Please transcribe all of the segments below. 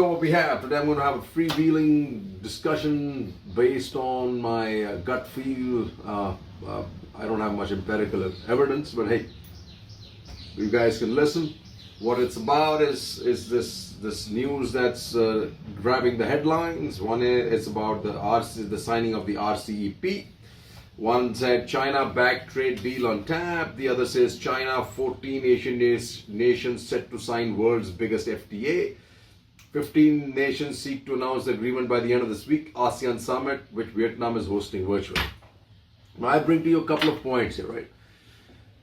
show what we have. Today I'm going to have a freewheeling discussion based on my gut feel. I don't have much empirical evidence, but hey, you guys can listen. What it's about is this news that's grabbing the headlines. One is it's about the signing of the RCEP. One said China backed trade deal on tap. The other says China, 14 Asian nations set to sign world's biggest FTA. 15 nations seek to announce the agreement by the end of this week. ASEAN summit, which Vietnam is hosting virtually. Now I bring to you a couple of points here, right?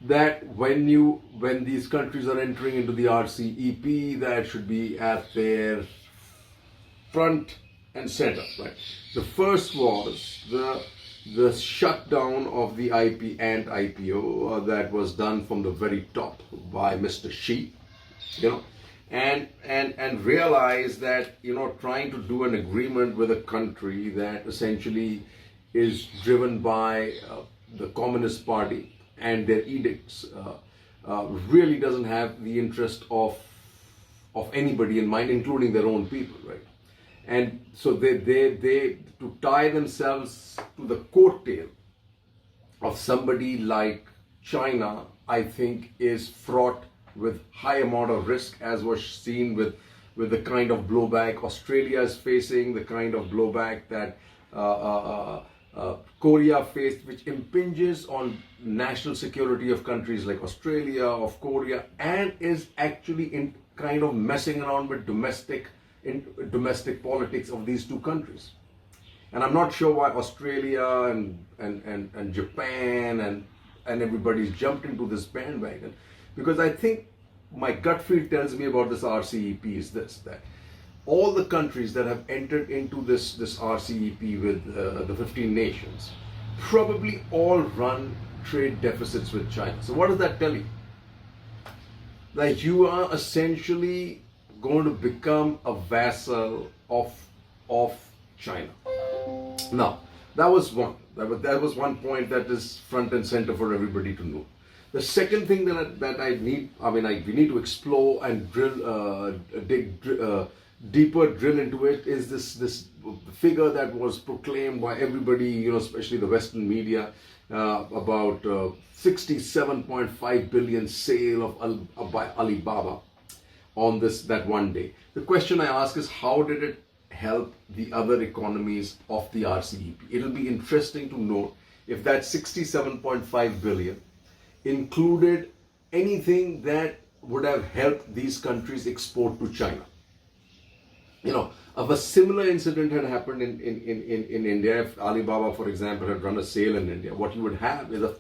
That when these countries are entering into the RCEP, that should be at their front and center, right? The first was the shutdown of the IPO that was done from the very top by Mr. Xi, and realize that trying to do an agreement with a country that essentially is driven by the Communist Party and their edicts really doesn't have the interest of anybody in mind, including their own people, right? And so they to tie themselves to the coattail of somebody like China, I think is fraught with high amount of risk, as was seen with the kind of blowback Australia is facing, the kind of blowback that Korea faced, which impinges on national security of countries like Australia, of Korea, and is actually in kind of messing around with domestic politics of these two countries. And I'm not sure why Australia and Japan and everybody's jumped into this bandwagon, because I think my gut feel tells me about this RCEP is that all the countries that have entered into this RCEP with the 15 nations probably all run trade deficits with China. So what does that tell you? That you are essentially going to become a vassal of China. Now, that was one. That was one point that is front and center for everybody to know. The second thing we need to explore and deeper drill into it is this figure that was proclaimed by everybody, especially the Western media, about 67.5 billion sale by Alibaba on that one day. The question I ask is, how did it help the other economies of the RCEP? It'll be interesting to note if that 67.5 billion included anything that would have helped these countries export to China. Of a similar incident had happened in India. If Alibaba, for example, had run a sale in India, what you would have is a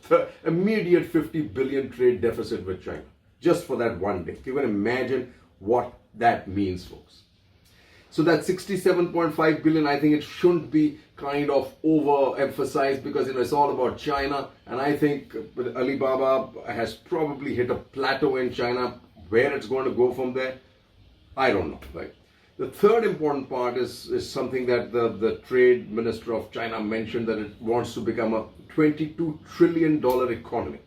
immediate 50 billion trade deficit with China, just for that one day. You can imagine what that means, folks. So that 67.5 billion, I think it shouldn't be kind of overemphasized, because it's all about China, and I think Alibaba has probably hit a plateau in China. Where it's going to go from there, I don't know, right? The third important part is something that the trade minister of China mentioned, that it wants to become a $22 trillion economy.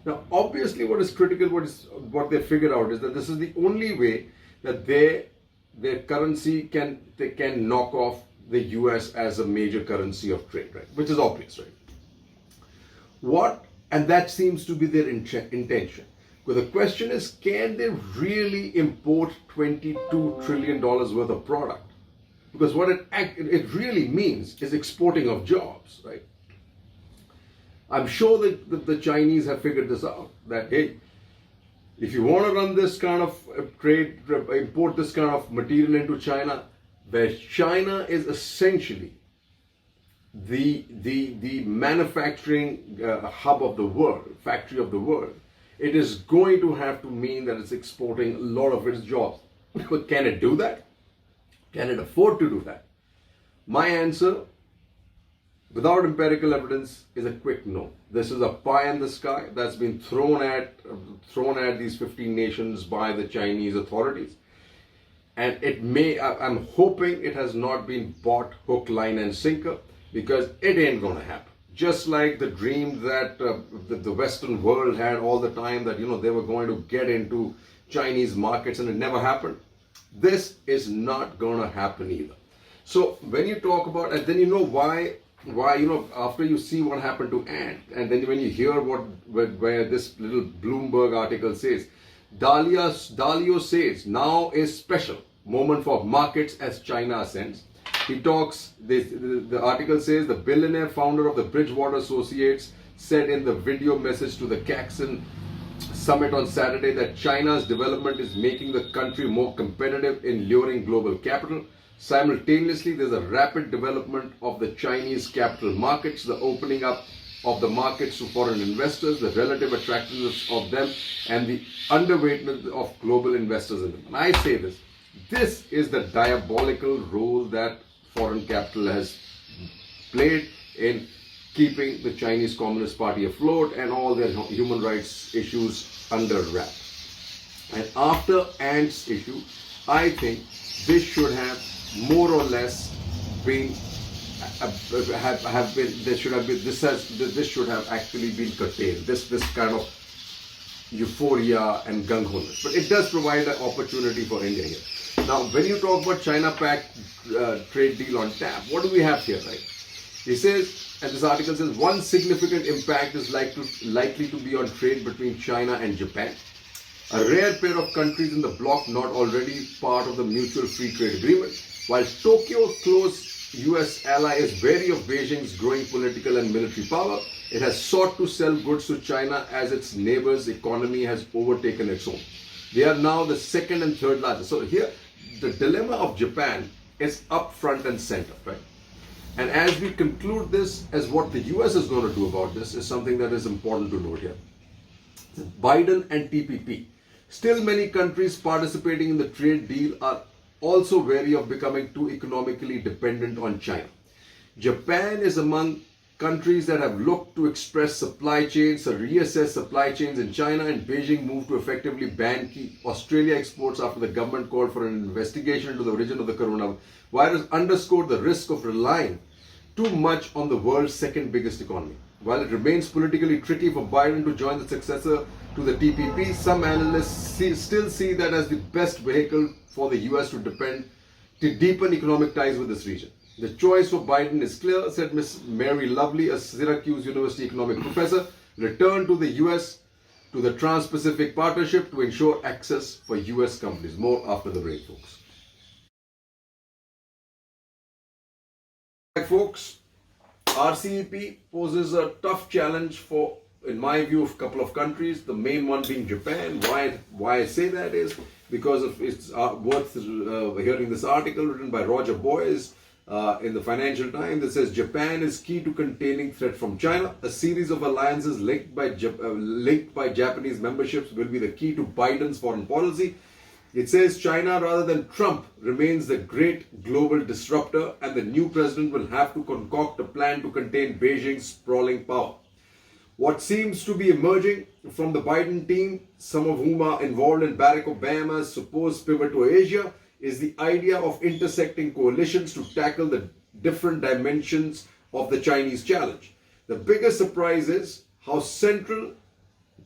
Now, obviously, what is critical, what they figured out is that this is the only way that their currency can knock off the US as a major currency of trade, right? Which is obvious, right? And that seems to be their intention. But the question is, can they really import $22 trillion worth of product? Because what it really means is exporting of jobs, right? I'm sure that the Chinese have figured this out, that, hey, if you want to run this kind of trade, import this kind of material into China, where China is essentially the manufacturing hub of the world, factory of the world, it is going to have to mean that it's exporting a lot of its jobs. But can it do that? Can it afford to do that? My answer, without empirical evidence, is a quick no. This is a pie in the sky that's been thrown at these 15 nations by the Chinese authorities. And I'm hoping it has not been bought hook, line and sinker, because it ain't gonna happen. Just like the dream that the Western world had all the time, that they were going to get into Chinese markets, and it never happened. This is not going to happen either. So when you talk about, and then you know why, after you see what happened to Ant, and then when you hear where this little Bloomberg article says, Dalio says, now is special moment for markets as China ascends. He talks, the article says, the billionaire founder of the Bridgewater Associates said in the video message to the Caxton Summit on Saturday that China's development is making the country more competitive in luring global capital. Simultaneously, there's a rapid development of the Chinese capital markets, the opening up of the markets to foreign investors, the relative attractiveness of them, and the underweightness of global investors in them. And I say this is the diabolical role that foreign capital has played in keeping the Chinese Communist Party afloat and all their human rights issues under wrap. And after Ant's issue, I think this should have more or less been this should have actually been curtailed. This kind of euphoria and gung-ho-ness. But it does provide an opportunity for India here. Now, when you talk about China-Pac trade deal on tap, what do we have here, right? He says, and this article says, one significant impact is likely to be on trade between China and Japan, a rare pair of countries in the bloc not already part of the mutual free trade agreement. While Tokyo, close US ally, is wary of Beijing's growing political and military power, it has sought to sell goods to China as its neighbor's economy has overtaken its own. They are now the second and third largest. So here, the dilemma of Japan is up front and center, right? And as we conclude this, as what the US is going to do about this is something that is important to note here. Biden and TPP. Still many countries participating in the trade deal are also wary of becoming too economically dependent on China. Japan is among countries that have looked to express supply chains or reassess supply chains in China, and Beijing moved to effectively ban key Australia exports after the government called for an investigation into the origin of the coronavirus, underscored the risk of relying too much on the world's second biggest economy. While it remains politically tricky for Biden to join the successor to the TPP, some analysts still see that as the best vehicle for the US to deepen economic ties with this region. The choice for Biden is clear, said Ms. Mary Lovely, a Syracuse University economic professor. Return to the US, to the Trans-Pacific Partnership to ensure access for US companies. More after the break, folks. Folks, RCEP poses a tough challenge for, in my view, a couple of countries. The main one being Japan. Why I say that is because of it's worth hearing this article written by Roger Boyes in the Financial Times that says Japan is key to containing threat from China. A series of alliances linked by Japanese memberships will be the key to Biden's foreign policy. It says China, rather than Trump, remains the great global disruptor, and the new president will have to concoct a plan to contain Beijing's sprawling power. What seems to be emerging from the Biden team, some of whom are involved in Barack Obama's supposed pivot to Asia, is the idea of intersecting coalitions to tackle the different dimensions of the Chinese challenge. The biggest surprise is how central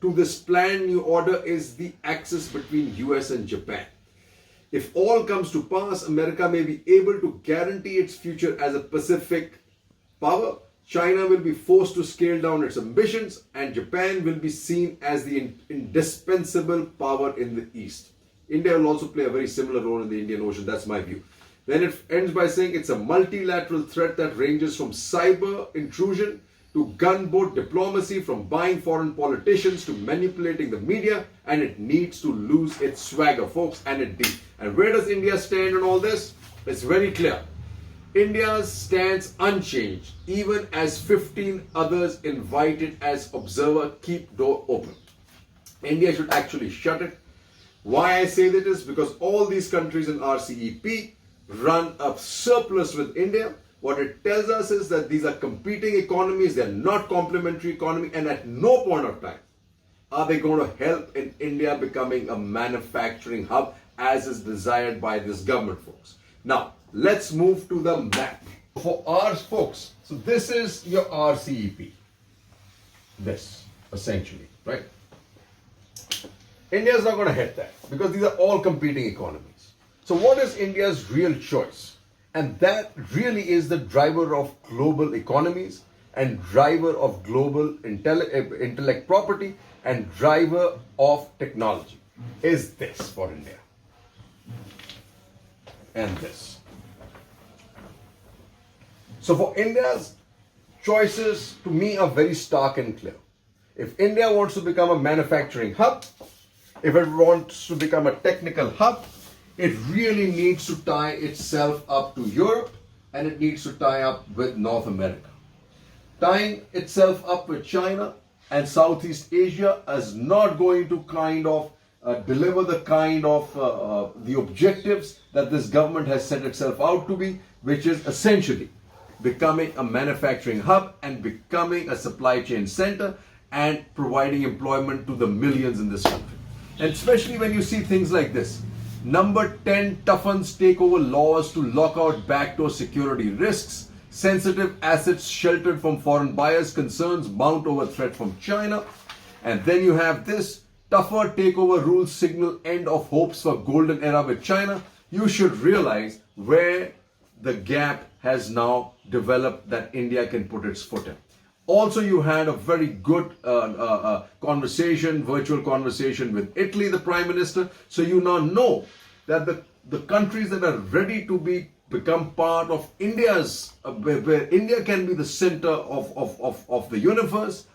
to this planned new order is the axis between US and Japan. If all comes to pass, America may be able to guarantee its future as a Pacific power. China will be forced to scale down its ambitions, and Japan will be seen as the indispensable power in the East. India will also play a very similar role in the Indian Ocean. That's my view. Then it ends by saying it's a multilateral threat that ranges from cyber intrusion to gunboat diplomacy, from buying foreign politicians to manipulating the media, and it needs to lose its swagger, folks, and it did. And where does India stand on all this? It's very clear. India stands unchanged, even as 15 others invited as observer keep door open. India should actually shut it. Why I say that is because all these countries in RCEP run a surplus with India. What it tells us is that these are competing economies, they're not complementary economy, and at no point of time are they going to help in India becoming a manufacturing hub as is desired by this government, folks. Now, let's move to the map. For ours, folks, so this is your RCEP. This, essentially, right? India is not going to hit that because these are all competing economies. So what is India's real choice? And that really is the driver of global economies and driver of global intellect property and driver of technology is this for India. And this. So for India's choices to me are very stark and clear. If India wants to become a manufacturing hub, if it wants to become a technical hub, it really needs to tie itself up to Europe and it needs to tie up with North America. Tying itself up with China and Southeast Asia is not going to kind of deliver the kind of the objectives that this government has set itself out to be, which is essentially becoming a manufacturing hub and becoming a supply chain center and providing employment to the millions in this country. And especially when you see things like this. Number 10 toughens takeover laws to lock out backdoor security risks. Sensitive assets sheltered from foreign buyers, concerns mount over threat from China. And then you have this, tougher takeover rules signal end of hopes for golden era with China. You should realize where the gap has now developed that India can put its foot in. Also, you had a very good virtual conversation with Italy, the Prime Minister. So you now know that the countries that are ready to become part of India's, where India can be the center of the universe,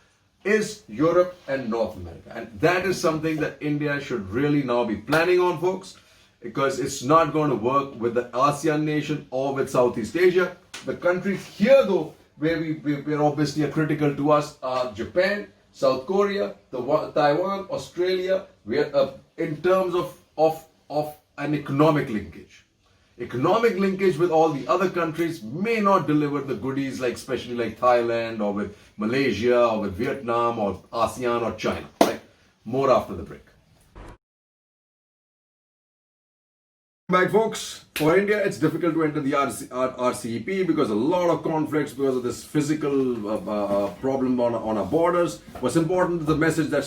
is Europe and North America. And that is something that India should really now be planning on, folks, because it's not going to work with the ASEAN nation or with Southeast Asia. The countries here, though, where we're obviously critical to us are Japan, South Korea, Taiwan, Australia. We are in terms of an economic linkage. Economic linkage with all the other countries may not deliver the goodies like especially like Thailand or with Malaysia or with Vietnam or ASEAN or China. Right? More after the break. Back, folks. For India, it's difficult to enter the RCEP because a lot of conflicts because of this physical problem on our borders. What's important is the message that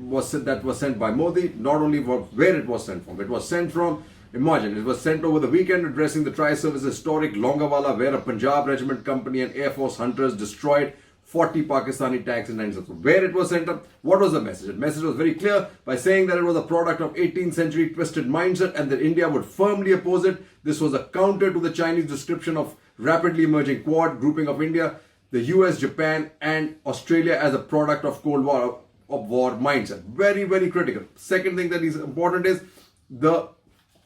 was sent by Modi, not only where it was sent from. It was sent from, imagine, it was sent over the weekend addressing the tri-service historic Longawala, where a Punjab regiment company and Air Force hunters destroyed 40 Pakistani tanks in 1970. Where it was sent up, what was the message? The message was very clear by saying that it was a product of 18th century twisted mindset and that India would firmly oppose it. This was a counter to the Chinese description of rapidly emerging Quad grouping of India, the US, Japan and Australia as a product of Cold War mindset. Very, very critical. Second thing that is important is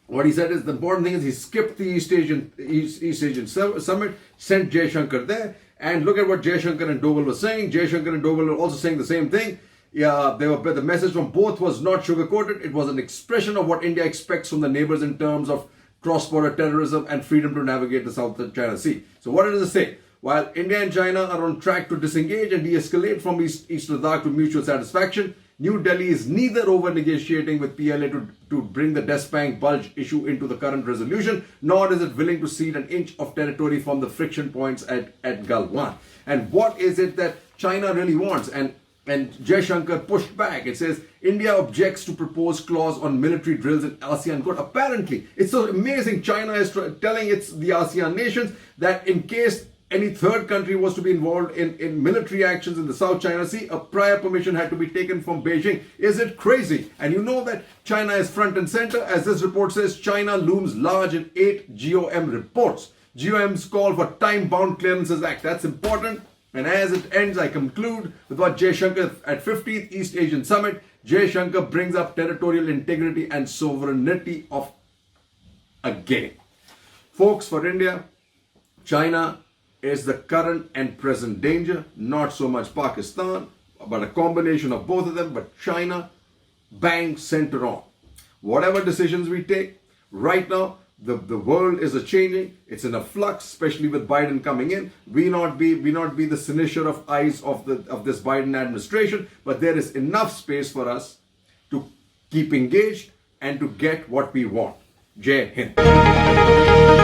what he said is the important thing is he skipped the East Asian Summit, sent Jaishankar there. And look at what Jaishankar and Doval were saying. Jaishankar and Doval were also saying the same thing. Yeah, the message from both was not sugar-coated. It was an expression of what India expects from the neighbors in terms of cross-border terrorism and freedom to navigate the South China Sea. So what does it say? While India and China are on track to disengage and de-escalate from East Ladakh to mutual satisfaction, New Delhi is neither over-negotiating with PLA to bring the Despang bulge issue into the current resolution, nor is it willing to cede an inch of territory from the friction points at Galwan. And what is it that China really wants? And Jaishankar pushed back. It says, India objects to proposed clause on military drills in ASEAN Code. Apparently, it's so amazing. China is telling the ASEAN nations that in case any third country was to be involved in military actions in the South China Sea, a prior permission had to be taken from Beijing. Is it crazy? And you know that China is front and center. As this report says, China looms large in 8 GOM reports. GOM's call for time-bound clearances act. That's important. And as it ends, I conclude with what Jaishankar at 15th East Asian Summit, Jaishankar brings up territorial integrity and sovereignty of again. Folks, for India, China is the current and present danger, not so much Pakistan, but a combination of both of them, but China, bang, center on. Whatever decisions we take, right now, the world is changing, it's in a flux, especially with Biden coming in. We not be the cynosure of eyes of this Biden administration, but there is enough space for us to keep engaged and to get what we want. Jai Hind.